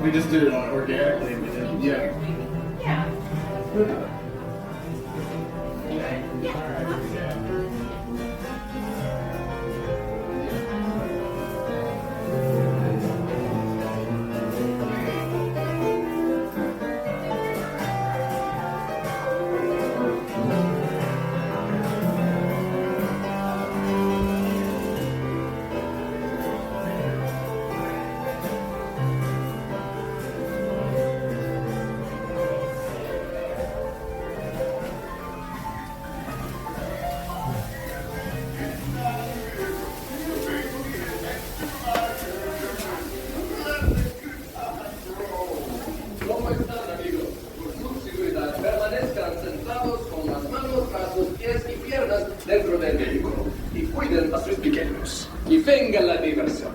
We just did it organically. Yeah. Dentro del vehículo y cuiden a sus pequeños y venga la diversión.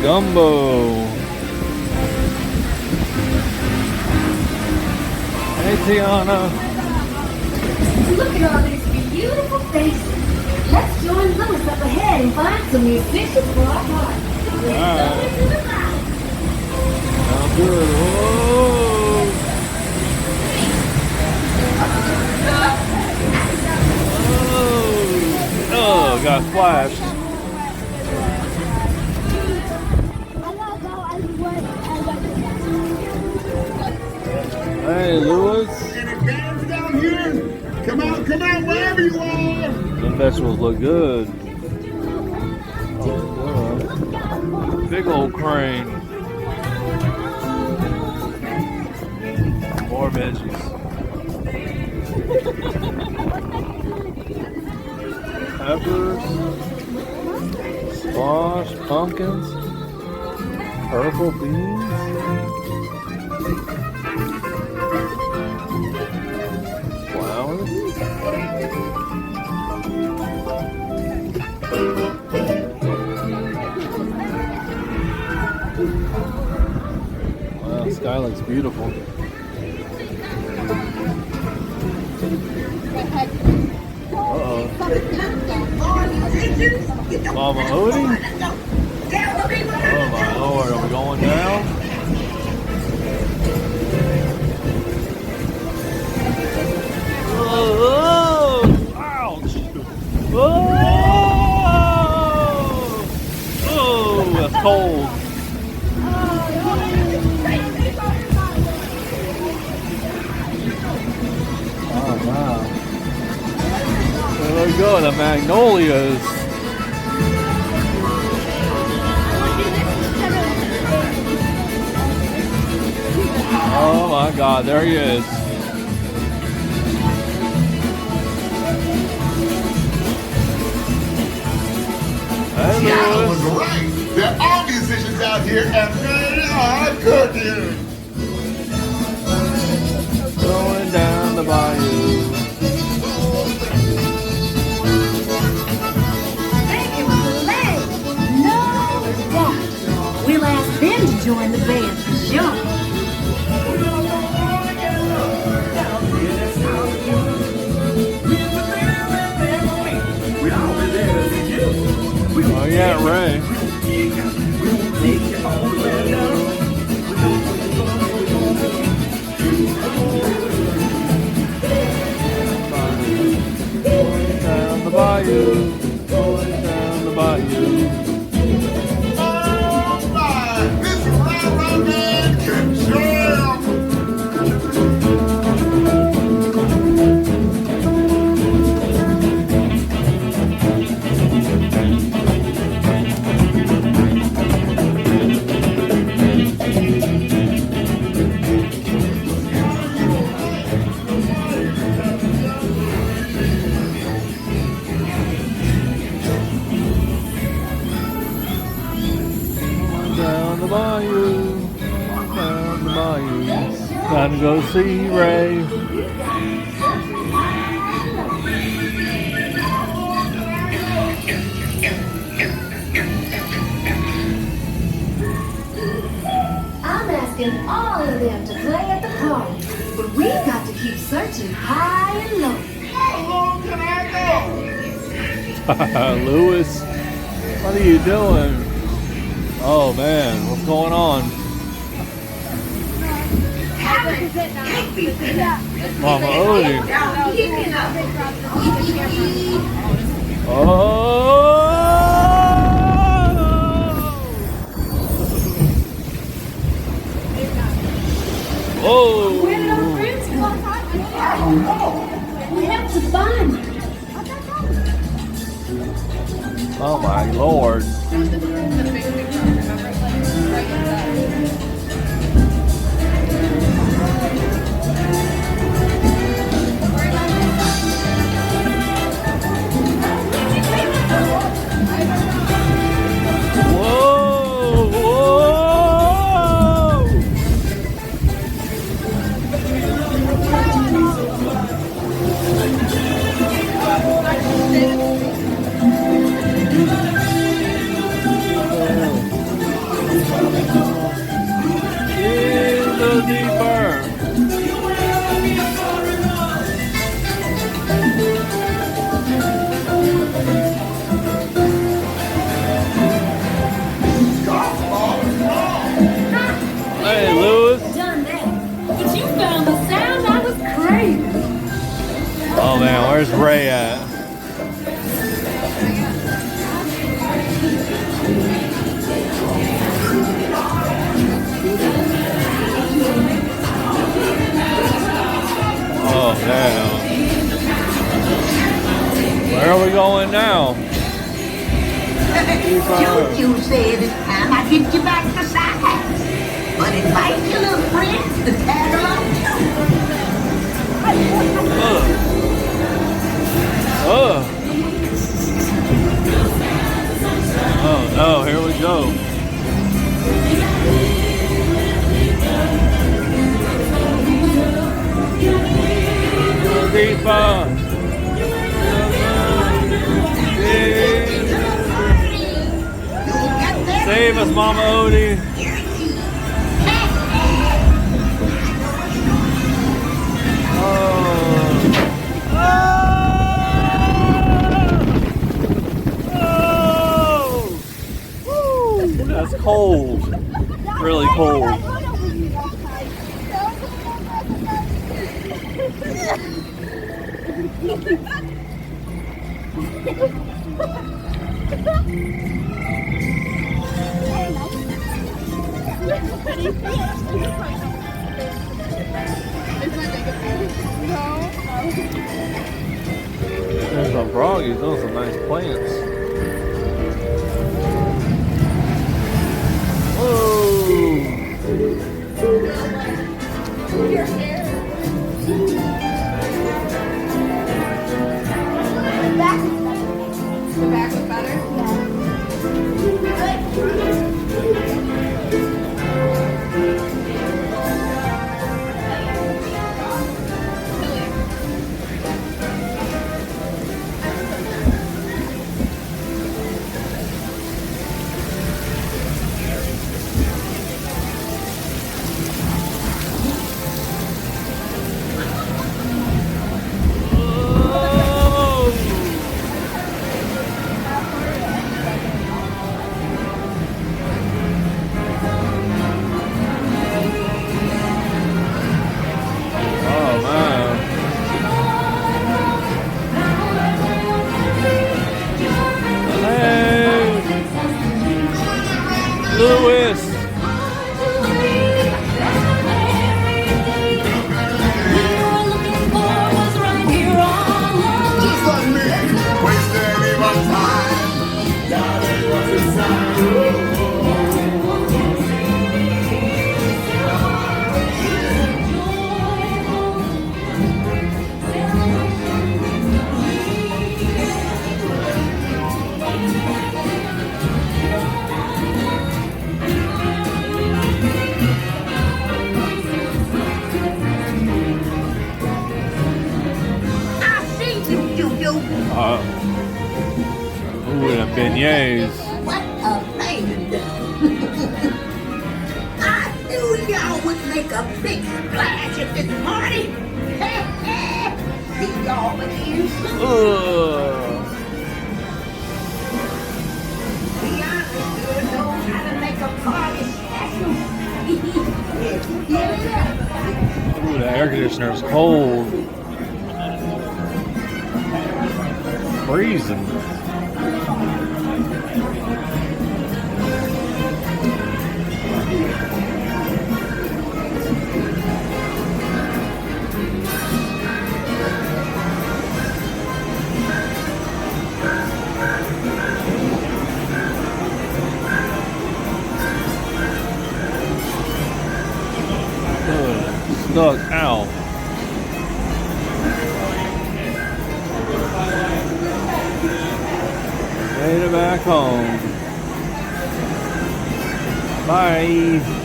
Gumbo. Hey, Tiana. Look at all these beautiful faces. Let's join Louis up ahead and find some musicians for our party. Let's go into the crowd. Sounds good. Whoa. Oh, got splashed. Hey, Louis. Any bands down here? Come out, wherever you are. The vegetables look good. Oh, big old crane. More veggies. Peppers, squash, pumpkins, purple beans, flowers. Wow, the sky looks beautiful. Uh-oh. Mama Odie? Oh my lord, are we going down? Oh, ouch! Oh, oh, that's cold. Oh wow. There we go, the magnolias. Oh my god, there he is. Tiana was right. There are musicians out here, and they are cooking. Going down the bayou. We'll ask them to join the band for sure. Oh yeah, Ray. Going down the bayou. Going down the bayou. Alright, this round man can jam. Down the bayou. Down the bayou. Time to go see Ray. I'm asking all of them to play at the party, but we've got to keep searching high and low. How long can I go? Louis, what are you doing? Oh man, what's going on? Mama Odie. Oh! Oh! Where did our friends go? I don't know. We have to find them. Oh my lord. Whoa! Whoa! Oh man, where's Ray at? Oh damn. Where are we going now? You say this time I get you back to science. But invite your little friends to tag along too. Oh no, here we go. Deeper. Save us, Mama Odie. That's cold. Really cold. There's some froggies. Those are nice plants. The back with butter? Lewis. Just like me, wasting even time. Darling, what's inside? Ooh, the beignets. What a land! I knew y'all would make a big splash at this party. See y'all again soon. Tiana sure knows how to make a party special. Yeah. Ooh, the air conditioner is cold. Freezing. Stuck. Ow. Made it back home. Bye.